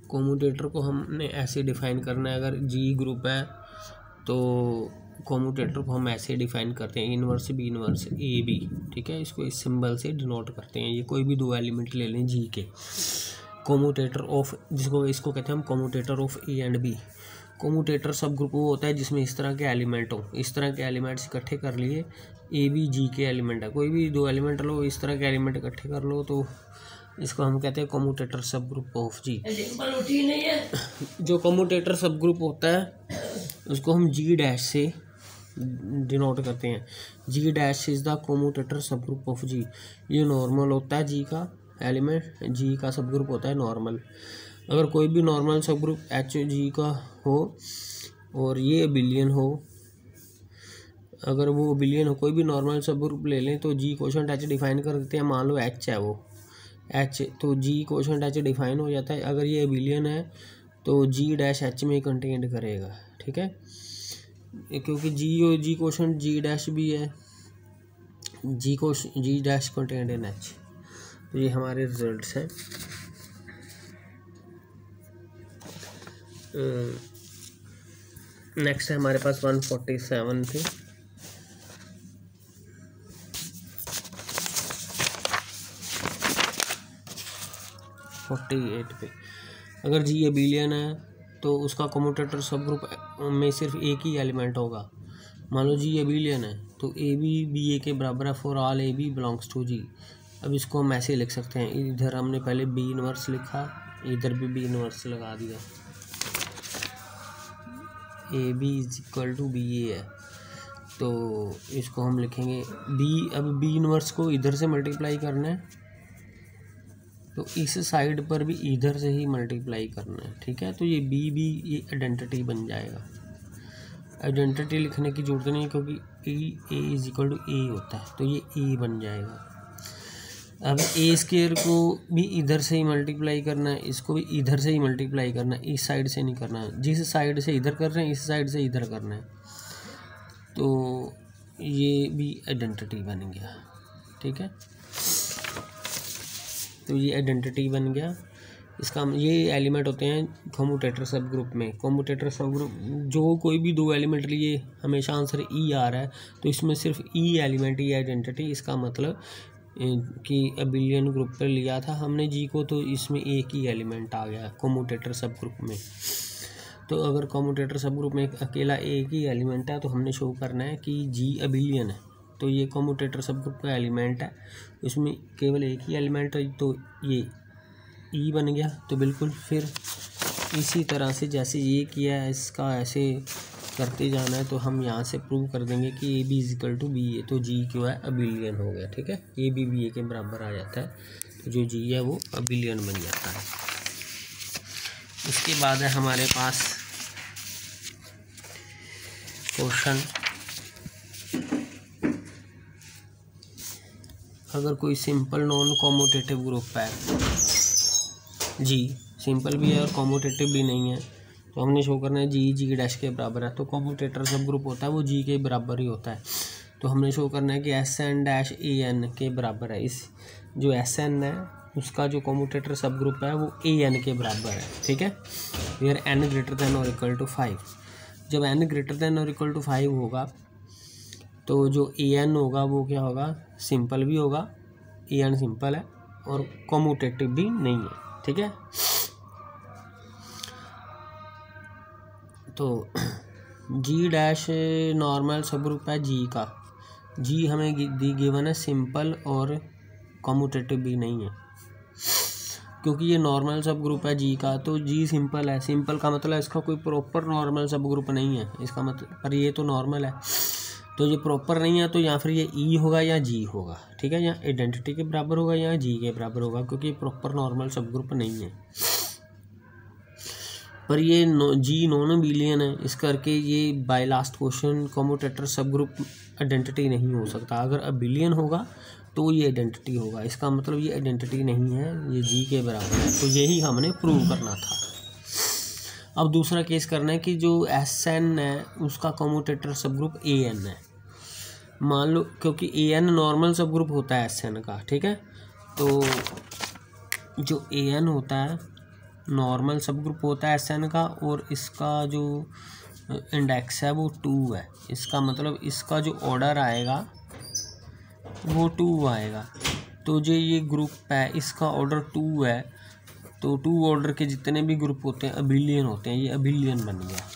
कोमूटेटर को हमने ऐसे डिफाइन करना है, अगर जी ग्रुप है तो कोमूटेटर को हम ऐसे डिफाइन करते हैं, inverse B inverse A B, ठीक है। इसको इस सिंबल से डिनोट करते हैं। ये कोई भी दो एलिमेंट ले लें जी के, कोमूटेटर ऑफ, जिसको इसको कहते हैं हम कोमूटेटर ऑफ ए एंड बी। कोमूटेटर सब ग्रुप वो होता है जिसमें इस तरह के एलिमेंट हो, इस तरह के एलिमेंट्स इकट्ठे कर लिए, ए बी जी के एलिमेंट है, कोई भी दो एलिमेंट लो, इस तरह के एलिमेंट इकट्ठे कर लो, तो इसको हम कहते हैं कोमूटेटर सब ग्रुप ऑफ जी। जो कोमूटेटर सब ग्रुप होता है उसको हम जी डैश से डिनोट करते हैं। जी डैश इज द कोमूटेटर सब ग्रुप ऑफ जी। ये नॉर्मल होता है जी का एलिमेंट, जी का सब ग्रुप होता है नॉर्मल। अगर कोई भी नॉर्मल सब ग्रुप एच जी का हो और ये अबिलियन हो, अगर वो अबिलियन हो, कोई भी नॉर्मल सब ग्रुप ले लें तो जी कोशेंट एच डिफाइन कर देते हैं। मान लो एच है वो एच, तो जी कोशेंट एच डिफाइन हो जाता है। अगर ये अबिलियन है तो जी डैश एच में कंटेन करेगा, ठीक है, क्योंकि जी कोशेंट जी डैश भी है, जी डैश कंटेन्ड इन एच। तो ये हमारे रिजल्ट्स हैं। नेक्स्ट है हमारे पास 147 थे। पे अगर जी अबिलियन है तो उसका कोमूटेटर सब ग्रुप में सिर्फ एक ही एलिमेंट होगा। मान लो जी अबिलियन है तो ए बी बी ए के बराबर है for all A B belongs to G. अब इसको हम ऐसे लिख सकते हैं, इधर हमने पहले बी इनवर्स लिखा, इधर भी बी इनवर्स लगा दिया, A B is equal to B A है, तो इसको हम लिखेंगे बी। अब बी इनवर्स को इधर से मल्टीप्लाई करना है तो इस साइड पर भी इधर से ही मल्टीप्लाई करना है, ठीक है। तो ये बी बी ये आइडेंटिटी बन जाएगा। आइडेंटिटी लिखने की जरूरत नहीं है क्योंकि ए इज इक्वल टू ए होता है, तो ये ए बन जाएगा। अब ए स्क्वायर को भी इधर से ही मल्टीप्लाई करना है, इसको भी इधर से ही मल्टीप्लाई करना है, इस साइड से नहीं करना है। जिस साइड से इधर कर रहे हैं इस साइड से इधर करना है, तो ये भी आइडेंटिटी बन गया, ठीक है। तो ये आइडेंटिटी बन गया। इसका ये एलिमेंट होते हैं कोमूटेटर सब ग्रुप में। कोमूटेटर सब ग्रुप जो कोई भी दो एलिमेंट लिए हमेशा आंसर ई आ रहा है, तो इसमें सिर्फ ई एलिमेंट ही आइडेंटिटी। इसका मतलब कि अबिलियन ग्रुप पर लिया था हमने जी को, तो इसमें एक ही एलिमेंट आ गया कोमूटेटर सब ग्रुप में। तो अगर कोमूटेटर सब ग्रुप में अकेला एक ही एलिमेंट है तो हमने शो करना है कि जी अबिलियन है, तो ये कोमूटेटर सब ग्रुप का एलिमेंट है, इसमें केवल एक ही एलिमेंट है, तो ये ई बन गया। तो बिल्कुल फिर इसी तरह से जैसे ये किया है इसका ऐसे करते जाना है, तो हम यहाँ से प्रूव कर देंगे कि A B is equal to B A, तो जी क्यों है अबिलियन हो गया, ठीक है। ए बी बी ए के बराबर आ जाता है, तो जो जी है वो अबिलियन बन जाता है। उसके बाद है हमारे पास क्वेश्चन, अगर कोई सिंपल नॉन कॉम्यूटेटिव ग्रुप है, जी सिंपल भी है और कॉम्यूटेटिव भी नहीं है, तो हमने शो करना है जी जी डैश के बराबर है। तो कॉम्यूटेटर सब ग्रुप होता है वो जी के बराबर ही होता है, तो हमने शो करना है कि S N dash A N के बराबर है। इस जो एस एन है उसका जो कॉम्यूटेटर सब ग्रुप है वो ए एन के बराबर है, ठीक है। वेयर एन ग्रेटर दैन और इक्वल टू 5। जब एन ग्रेटर दैन और इक्वल टू 5 होगा तो जो ए एन होगा वो क्या होगा, सिंपल भी होगा, ए एन सिंपल है और कॉम्यूटेटिव भी नहीं है, ठीक है। तो जी डैश नॉर्मल सब ग्रुप है जी का, जी हमें गिवन है सिंपल और कॉम्यूटेटिव भी नहीं है, क्योंकि ये नॉर्मल सब ग्रुप है जी का, तो जी सिंपल है। सिंपल का मतलब इसका कोई प्रॉपर नॉर्मल सब ग्रुप नहीं है, इसका मतलब, पर ये तो नॉर्मल है, तो ये प्रॉपर नहीं है, तो या फिर ये ई होगा या जी होगा, ठीक है, या आइडेंटिटी के बराबर होगा या जी के बराबर होगा, क्योंकि प्रॉपर नॉर्मल सब ग्रुप नहीं है। पर ये जी नॉन अबिलियन है, इस करके ये बाय लास्ट क्वेश्चन कॉम्यूटेटर सब ग्रुप आइडेंटिटी नहीं हो सकता। अगर अबिलियन होगा तो ये आइडेंटिटी होगा, इसका मतलब ये आइडेंटिटी नहीं है, ये जी के बराबर है, तो यही हमने प्रूव करना था। अब दूसरा केस करना है कि जो एस एन है उसका कॉम्यूटेटर सब ग्रुप ए एन है। मान लो, क्योंकि ए एन नॉर्मल सब ग्रुप होता है एस एन का, ठीक है, तो जो ए एन होता है नॉर्मल सब ग्रुप होता है SN का, और इसका जो इंडेक्स है वो 2 है। इसका मतलब इसका जो ऑर्डर आएगा वो 2 आएगा। तो जो ये ग्रुप है इसका ऑर्डर 2 है, तो 2 ऑर्डर के जितने भी ग्रुप होते हैं अबिलियन होते हैं। ये अबिलियन बन गया,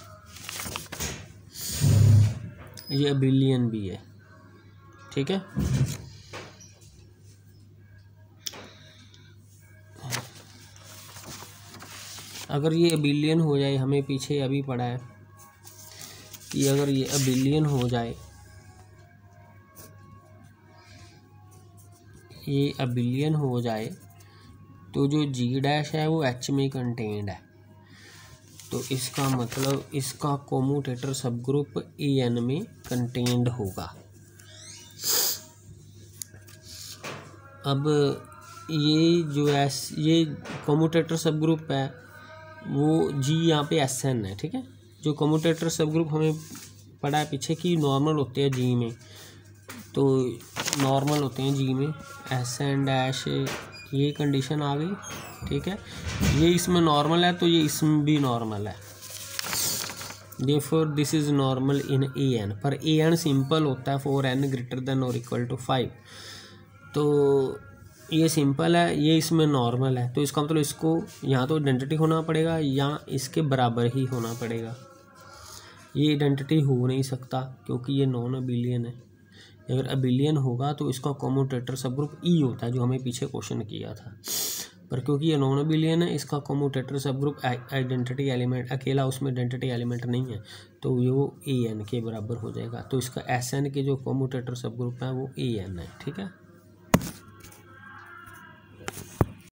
ये अबिलियन भी है, ठीक है। अगर ये अबिलियन हो जाए, हमें पीछे अभी पढ़ा है कि अगर ये अबिलियन हो जाए, ये अबिलियन हो जाए तो जो G' है वो H में कंटेन्ड है। तो इसका मतलब इसका कोमूटेटर सब ग्रुप AN में कंटेन्ड होगा। अब ये जो ये कोमूटेटर सब ग्रुप है वो G यहाँ पे SN है, ठीक है। जो कोमूटेटर सब ग्रुप हमें पढ़ा है पीछे कि नॉर्मल होते हैं G में, तो नॉर्मल होते हैं G में SN', ये कंडीशन आ गई, ठीक है। ये इसमें नॉर्मल है तो ये इसमें भी नॉर्मल है, therefore this is normal in AN। पर AN सिंपल होता है फॉर n ग्रेटर देन और इक्वल टू 5, तो ये सिंपल है, ये इसमें नॉर्मल है। तो इसका मतलब इसको यहाँ तो आइडेंटिटी होना पड़ेगा या इसके बराबर ही होना पड़ेगा। ये आइडेंटिटी हो नहीं सकता क्योंकि ये नॉन अबिलियन है। अगर अबिलियन होगा तो इसका कोमूटेटर सब ग्रुप E होता है, जो हमें पीछे क्वेश्चन किया था। पर क्योंकि ये नॉन अबिलियन है, इसका कोमूटेटर सब ग्रुप आइडेंटिटी एलिमेंट अकेला, उसमें आइडेंटिटी एलिमेंट नहीं है, तो वो AN के बराबर हो जाएगा। तो इसका SN के जो कोमूटेटर सब ग्रुप है वो AN है, ठीक है।